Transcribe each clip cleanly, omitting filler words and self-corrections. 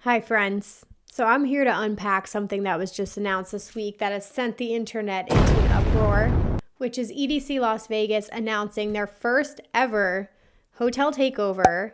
Hi, friends. So I'm here to unpack something that was just announced this week that has sent the internet into an uproar, which is EDC Las Vegas announcing their first ever hotel takeover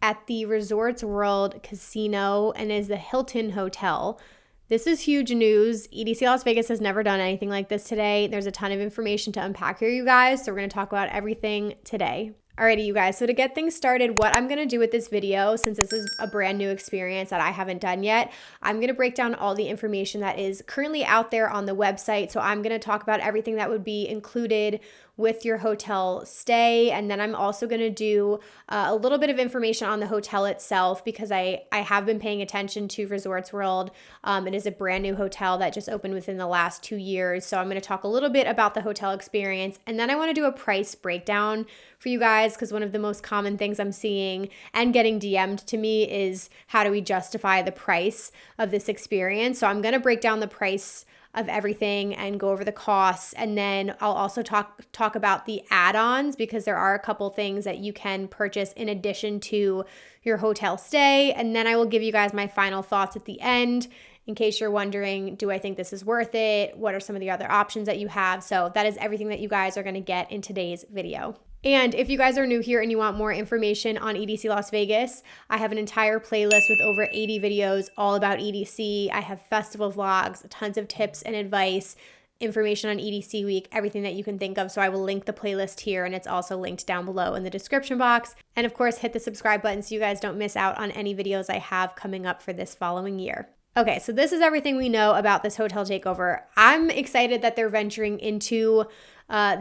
at the Resorts World Casino and is the Hilton Hotel. This is huge news. EDC Las Vegas has never done anything like this today. There's a ton of information to unpack here, you guys. So we're going to talk about everything today. Alrighty, you guys, so to get things started, what I'm going to do with this video, since this is a brand new experience that I haven't done yet, I'm going to break down all the information that is currently out there on the website. So I'm going to talk about everything that would be included with your hotel stay. And then I'm also going to do a little bit of information on the hotel itself because I have been paying attention to Resorts World. It is a brand new hotel that just opened within the last 2 years. So I'm going to talk a little bit about the hotel experience. And then I want to do a price breakdown for you guys because one of the most common things I'm seeing and getting DM'd to me is how do we justify the price of this experience? So I'm going to break down the price of everything and go over the costs. And then I'll also talk about the add-ons because there are a couple things that you can purchase in addition to your hotel stay. And then I will give you guys my final thoughts at the end in case you're wondering, do I think this is worth it? What are some of the other options that you have? So that is everything that you guys are going to get in today's video. And if you guys are new here and you want more information on EDC Las Vegas, I have an entire playlist with over 80 videos all about EDC. I have festival vlogs, tons of tips and advice, information on EDC week, everything that you can think of. So I will link the playlist here and it's also linked down below in the description box. And of course, hit the subscribe button so you guys don't miss out on any videos I have coming up for this following year. Okay, so this is everything we know about this hotel takeover. I'm excited that they're venturing into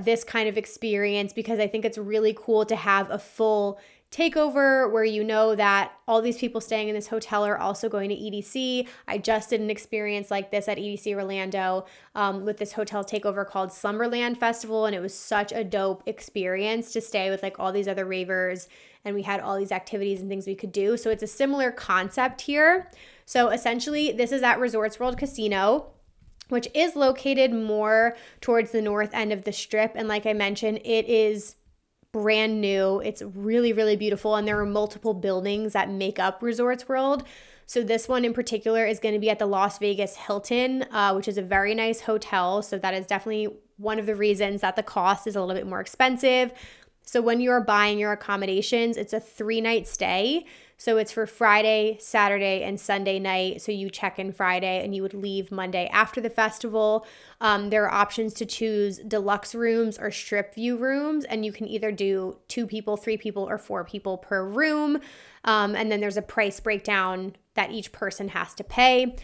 this kind of experience because I think it's really cool to have a full takeover where you know that all these people staying in this hotel are also going to EDC. I just did an experience like this at EDC Orlando with this hotel takeover called Slumberland Festival, and it was such a dope experience to stay with like all these other ravers, and we had all these activities and things we could do. So it's a similar concept here. So essentially, this is at Resorts World Casino, which is located more towards the north end of the strip. And like I mentioned, it is brand new. It's really, really beautiful. And there are multiple buildings that make up Resorts World. So this one in particular is going to be at the Las Vegas Hilton, which is a very nice hotel. So that is definitely one of the reasons that the cost is a little bit more expensive. So when you're buying your accommodations, it's a 3-night stay. So it's for Friday, Saturday, and Sunday night. So you check in Friday and you would leave Monday after the festival. There are options to choose deluxe rooms or strip view rooms, and you can either do 2 people, 3 people, or 4 people per room. And then there's a price breakdown that each person has to pay.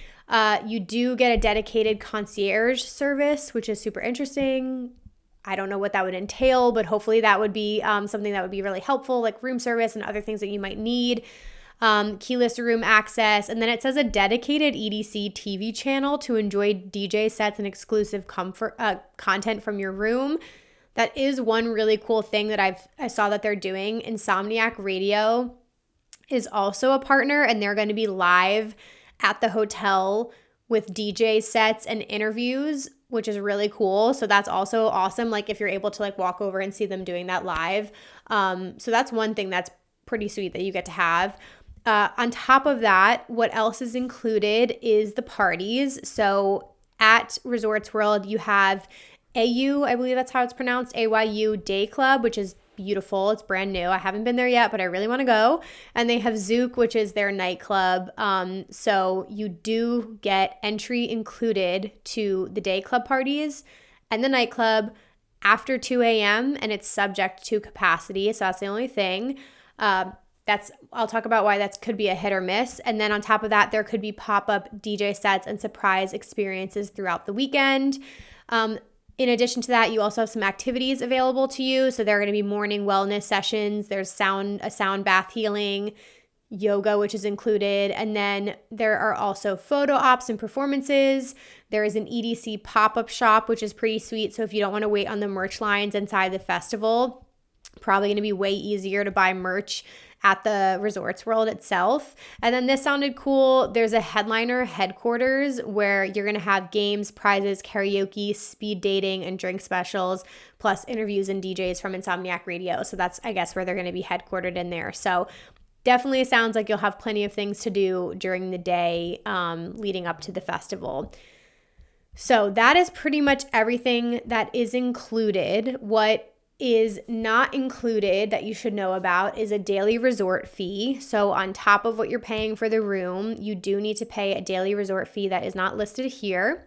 You do get a dedicated concierge service, which is super interesting. I don't know what that would entail, but hopefully that would be something that would be really helpful, like room service and other things that you might need. Keyless room access. And then it says a dedicated EDC TV channel to enjoy DJ sets and exclusive content from your room. That is one really cool thing that I saw that they're doing. Insomniac Radio is also a partner, and they're going to be live at the hotel with DJ sets and interviews, which is really cool. So that's also awesome. Like if you're able to like walk over and see them doing that live. So that's one thing that's pretty sweet that you get to have. On top of that, what else is included is the parties. So at Resorts World, you have AU, I believe that's how it's pronounced, AYU Day Club, which is beautiful. It's brand new. I haven't been there yet, but I really want to go. And they have Zouk, which is their nightclub. So you do get entry included to the day club parties and the nightclub after 2 a.m. and it's subject to capacity. So that's the only thing. I'll talk about why that could be a hit or miss. And then on top of that, there could be pop-up DJ sets and surprise experiences throughout the weekend. In addition to that, you also have some activities available to you. So there are going to be morning wellness sessions. There's a sound bath healing, yoga, which is included. And then there are also photo ops and performances. There is an EDC pop-up shop, which is pretty sweet. So if you don't want to wait on the merch lines inside the festival, probably going to be way easier to buy merch at the Resorts World itself. And then this sounded cool. There's a headliner headquarters where you're going to have games, prizes, karaoke, speed dating, and drink specials, plus interviews and DJs from Insomniac Radio. So that's, I guess, where they're going to be headquartered in there. So definitely sounds like you'll have plenty of things to do during the day leading up to the festival. So that is pretty much everything that is included. What is not included that you should know about is a daily resort fee. So on top of what you're paying for the room, you do need to pay a daily resort fee that is not listed here.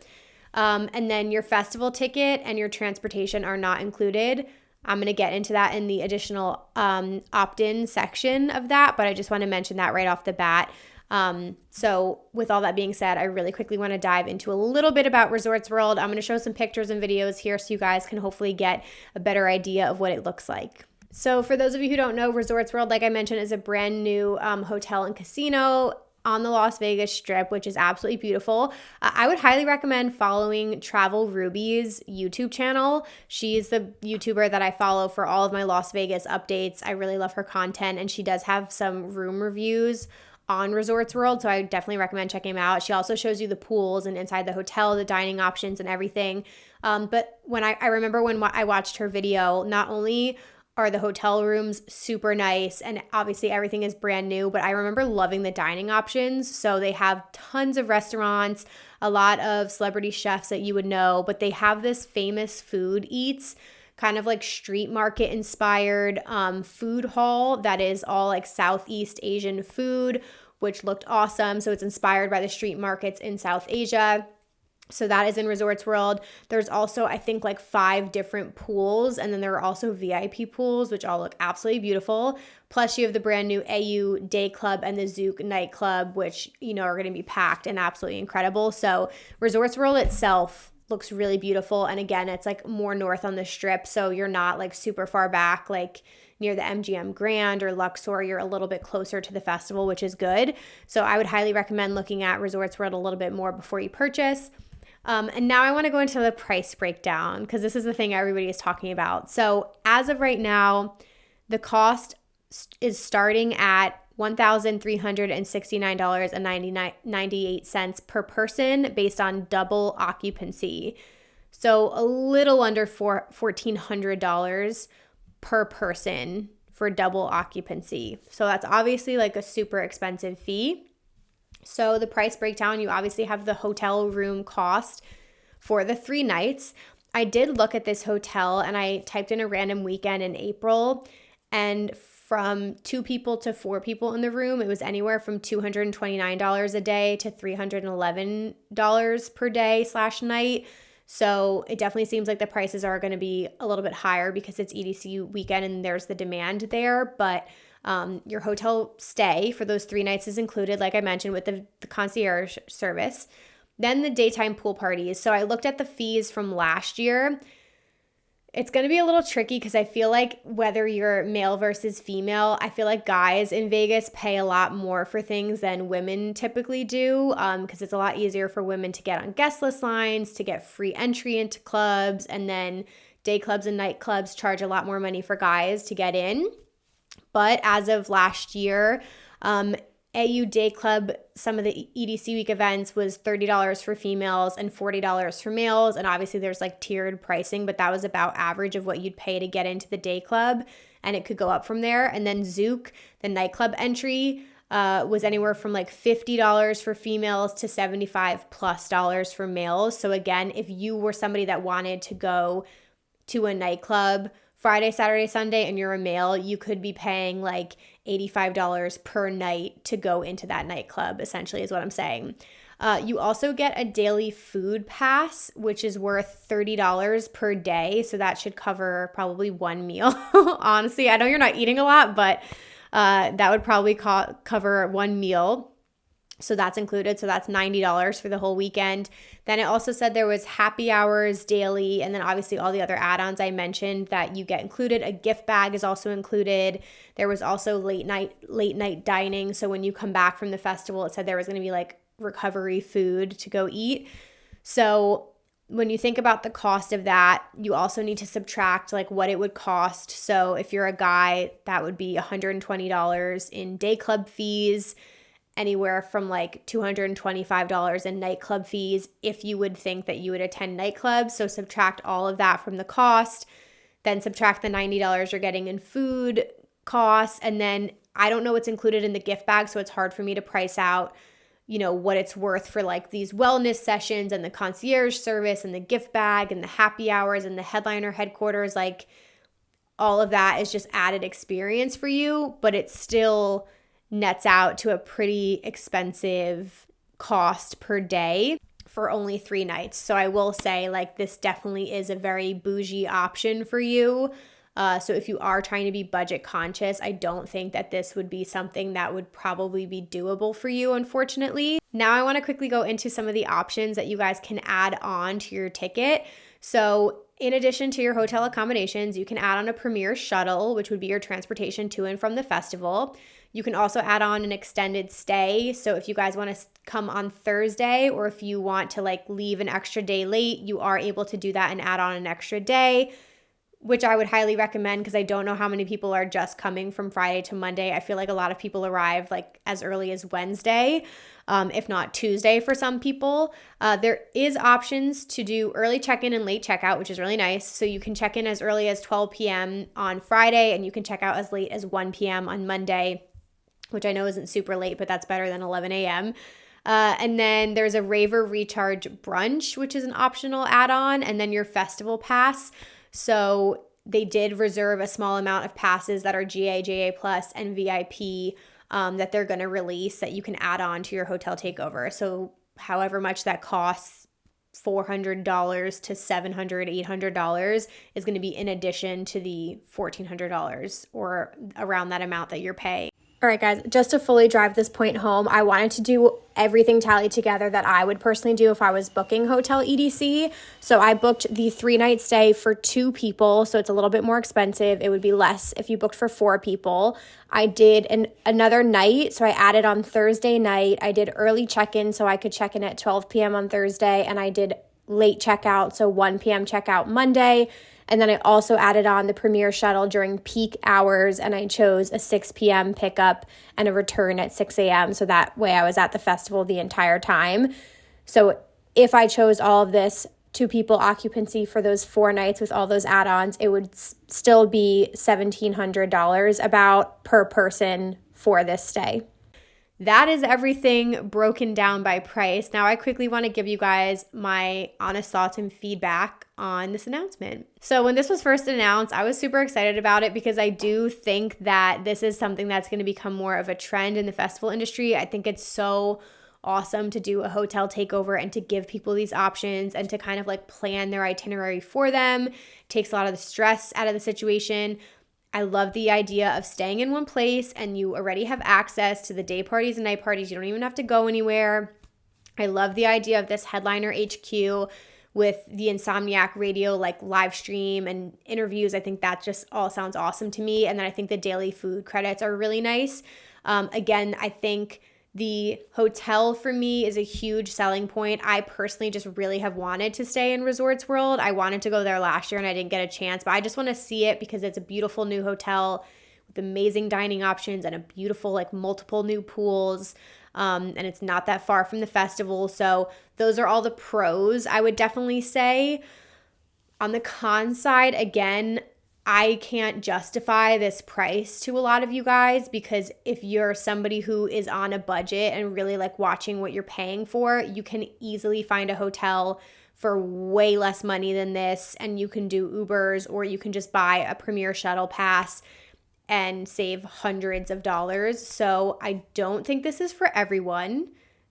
And then your festival ticket and your transportation are not included. I'm going to get into that in the additional opt-in section of that, but I just want to mention that right off the bat. So with all that being said, I really quickly want to dive into a little bit about Resorts World. I'm going to show some pictures and videos here so you guys can hopefully get a better idea of what it looks like. So for those of you who don't know, Resorts World, like I mentioned, is a brand new hotel and casino on the Las Vegas Strip, which is absolutely beautiful. I would highly recommend following Travel Ruby's YouTube channel. She's the YouTuber that I follow for all of my Las Vegas updates. I really love her content, and she does have some room reviews on Resorts World, so I definitely recommend checking them out. She also shows you the pools and inside the hotel, the dining options and everything. But when I remember when I watched her video, not only are the hotel rooms super nice and obviously everything is brand new, but I remember loving the dining options. So they have tons of restaurants, a lot of celebrity chefs that you would know, but they have this famous food eats, kind of like street market inspired food hall that is all like Southeast Asian food, which looked awesome. So it's inspired by the street markets in South Asia. So that is in Resorts World. There's also, I think, like 5 different pools, and then there are also VIP pools, which all look absolutely beautiful. Plus, you have the brand new AU Day Club and the Zouk nightclub, which, you know, are going to be packed and absolutely incredible. So Resorts World itself looks really beautiful. And again, it's like more north on the Strip, so you're not like super far back, like near the MGM Grand or Luxor. You're a little bit closer to the festival, which is good. So I would highly recommend looking at Resorts World a little bit more before you purchase. And now I want to go into the price breakdown because this is the thing everybody is talking about. So as of right now, the cost is starting at $1,369.98 per person based on double occupancy. So a little under $1,400 per person for double occupancy. So that's obviously like a super expensive fee. So the price breakdown, you obviously have the hotel room cost for the 3 nights. I did look at this hotel and I typed in a random weekend in April, and from 2 people to 4 people in the room, it was anywhere from $229 a day to $311 per day / night. So it definitely seems like the prices are going to be a little bit higher because it's EDC weekend and there's the demand there. But your hotel stay for those 3 nights is included, like I mentioned, with the concierge service. Then the daytime pool parties. So I looked at the fees from last year. It's going to be a little tricky because I feel like whether you're male versus female, I feel like guys in Vegas pay a lot more for things than women typically do, because it's a lot easier for women to get on guest list lines, to get free entry into clubs, and then day clubs and nightclubs charge a lot more money for guys to get in. But as of last year, AU Day Club, some of the EDC week events was $30 for females and $40 for males. And obviously there's like tiered pricing, but that was about average of what you'd pay to get into the day club. And it could go up from there. And then Zouk, the nightclub entry, was anywhere from like $50 for females to $75+ for males. So again, if you were somebody that wanted to go to a nightclub Friday, Saturday, Sunday, and you're a male, you could be paying like $85 per night to go into that nightclub, essentially is what I'm saying. You also get a daily food pass, which is worth $30 per day. So that should cover probably one meal. Honestly, I know you're not eating a lot, but that would probably cover one meal. So that's included. So that's $90 for the whole weekend. Then it also said there was happy hours daily, and then obviously all the other add-ons I mentioned that you get included. A gift bag is also included. There was also late night dining. So when you come back from the festival, it said there was going to be like recovery food to go eat. So when you think about the cost of that, you also need to subtract like what it would cost. So if you're a guy, that would be $120 in day club fees, anywhere from like $225 in nightclub fees if you would think that you would attend nightclubs. So subtract all of that from the cost, then subtract the $90 you're getting in food costs, and then I don't know what's included in the gift bag, so it's hard for me to price out, what it's worth for like these wellness sessions and the concierge service and the gift bag and the happy hours and the headliner headquarters. Like all of that is just added experience for you, but it still nets out to a pretty expensive cost per day for only 3 nights. So I will say like this definitely is a very bougie option for you. So if you are trying to be budget conscious, I don't think that this would be something that would probably be doable for you, unfortunately. Now I want to quickly go into some of the options that you guys can add on to your ticket. So in addition to your hotel accommodations, you can add on a Premier shuttle, which would be your transportation to and from the festival. You can also add on an extended stay. So if you guys want to come on Thursday, or if you want to like leave an extra day late, you are able to do that and add on an extra day, which I would highly recommend because I don't know how many people are just coming from Friday to Monday. I feel like a lot of people arrive like as early as Wednesday, if not Tuesday for some people. There is options to do early check-in and late checkout, which is really nice. So you can check in as early as 12 p.m. on Friday and you can check out as late as 1 p.m. on Monday, which I know isn't super late, but that's better than 11 a.m. And then there's a Raver Recharge Brunch, which is an optional add-on, and then your festival pass. So they did reserve a small amount of passes that are GA, GA+, and VIP that they're going to release that you can add on to your hotel takeover. So however much that costs, $400 to $700, $800 is going to be in addition to the $1,400 or around that amount that you're paying. All right, guys, just to fully drive this point home, I wanted to do everything tallied together that I would personally do if I was booking Hotel EDC. So I booked the 3-night stay for 2 people, so it's a little bit more expensive. It would be less if you booked for 4 people. I did another night, so I added on Thursday night. I did early check-in, so I could check in at 12 p.m. on Thursday, and I did late checkout, so 1 p.m. checkout Monday. And then I also added on the Premier shuttle during peak hours, and I chose a 6 p.m. pickup and a return at 6 a.m. So that way I was at the festival the entire time. So if I chose all of this 2 people occupancy for those 4 nights with all those add-ons, it would still be $1,700 about per person for this stay. That is everything broken down by price. Now I quickly want to give you guys my honest thoughts and feedback on this announcement. So when this was first announced, I was super excited about it because I do think that this is something that's going to become more of a trend in the festival industry. I think it's so awesome to do a hotel takeover and to give people these options and to kind of like plan their itinerary for them. It takes a lot of the stress out of the situation. I love the idea of staying in one place and you already have access to the day parties and night parties. You don't even have to go anywhere. I love the idea of this headliner HQ with the Insomniac radio like live stream and interviews. I think that just all sounds awesome to me. And then I think the daily food credits are really nice. Again, I think the hotel for me is a huge selling point. I personally just really have wanted to stay in Resorts World. I wanted to go there last year and I didn't get a chance, but I just want to see it because it's a beautiful new hotel with amazing dining options and a beautiful like multiple new pools. And it's not that far from the festival. So those are all the pros, I would definitely say. On the con side, again, I can't justify this price to a lot of you guys because if you're somebody who is on a budget and really like watching what you're paying for, you can easily find a hotel for way less money than this, and you can do Ubers or you can just buy a Premier shuttle pass and save hundreds of dollars. So I don't think this is for everyone,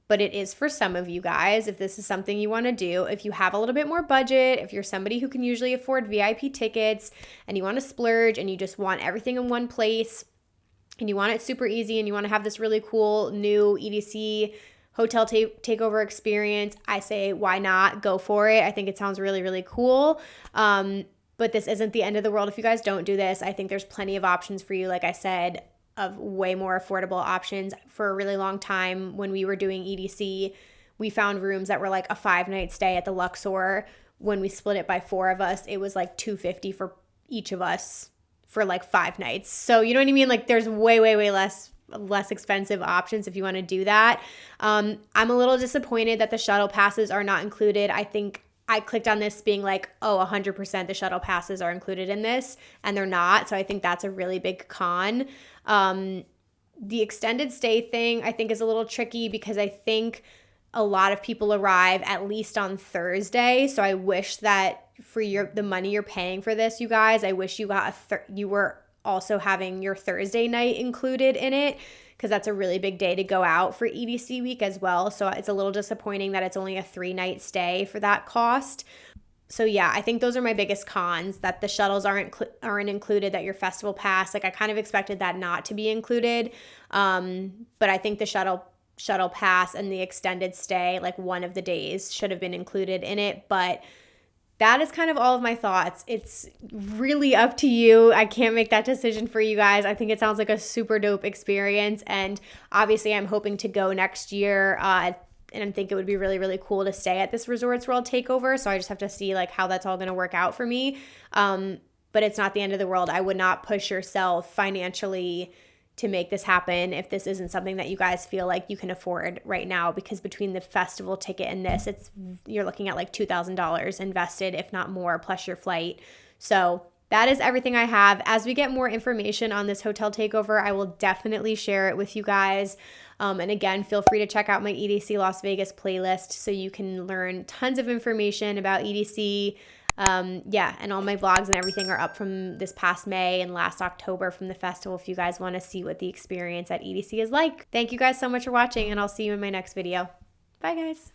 but it is for some of you guys if this is something you want to do. If you have a little bit more budget, if you're somebody who can usually afford VIP tickets and you want to splurge and you just want everything in one place and you want it super easy and you want to have this really cool new EDC hotel takeover experience, I say why not? Go for it. I think it sounds really, really cool. But this isn't the end of the world if you guys don't do this. I think there's plenty of options for you, like I said, of way more affordable options. For a really long time when we were doing EDC, we found rooms that were like a 5-night stay at the Luxor. When we split it by 4 of us, it was like $250 for each of us for like 5 nights. So you know what I mean? Like there's way less expensive options if you want to do that. I'm a little disappointed that the shuttle passes are not included. I think I clicked on this being like, oh, 100% the shuttle passes are included in this, and they're not. So I think that's a really big con. The extended stay thing I think is a little tricky because I think a lot of people arrive at least on Thursday. So I wish that for the money you're paying for this, you guys, I wish you got you were also having your Thursday night included in it, because that's a really big day to go out for EDC week as well. So it's a little disappointing that it's only a 3-night stay for that cost. So yeah, I think those are my biggest cons, that the shuttles aren't included, that your festival pass, like I kind of expected that not to be included. But I think the shuttle pass and the extended stay, like one of the days, should have been included in it. But that is kind of all of my thoughts. It's really up to you. I can't make that decision for you guys. I think it sounds like a super dope experience. And obviously I'm hoping to go next year. And I think it would be really, really cool to stay at this Resorts World Takeover. So I just have to see like how that's all going to work out for me. But it's not the end of the world. I would not push yourself financially to make this happen if this isn't something that you guys feel like you can afford right now, because between the festival ticket and this, you're looking at like $2,000 invested, if not more, plus your flight. So that is everything I have. As we get more information on this hotel takeover, I will definitely share it with you guys. And again, feel free to check out my EDC Las Vegas playlist so you can learn tons of information about EDC. And all my vlogs and everything are up from this past May and last October from the festival if you guys want to see what the experience at EDC is like. Thank you guys so much for watching, and I'll see you in my next video. Bye, guys.